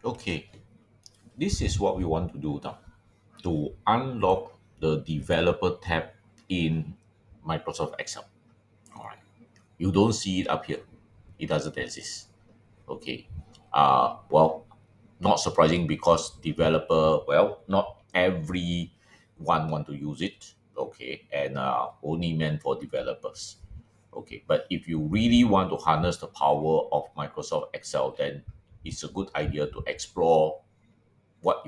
Okay, this is what we want to do now to unlock the developer tab in Microsoft Excel. All right, you don't see it up here, it doesn't exist. Okay, well, not surprising because developer, well, not everyone want to use it. Okay, and only meant for developers. Okay, but if you really want to harness the power of Microsoft Excel, then it's a good idea to explore what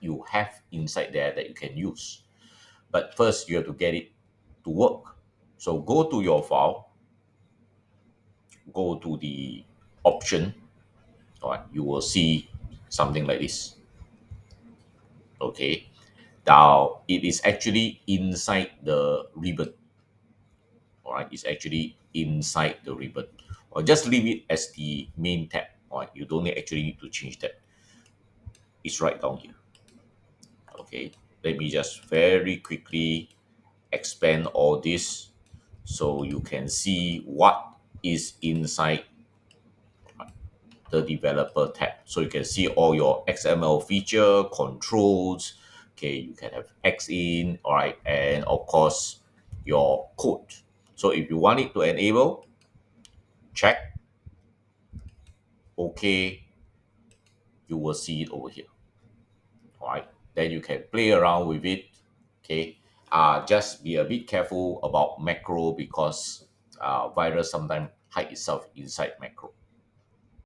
you have inside there that you can use. But first, you have to get it to work. So go to your file, go to the option. All right, you will see something like this. Okay, now it is actually inside the ribbon. All right, it's actually inside the ribbon. Or just leave it as the main tab. All right, you don't actually need to change that. It's right down here. Okay, let me just very quickly expand all this so you can see what is inside the developer tab. So you can see all your XML feature controls. Okay, you can have X in, all right, and of course your code. So if you want it to enable, check, okay, you will see it over here. All right, then you can play around with it. Okay, just be a bit careful about macro because virus sometimes hide itself inside macro.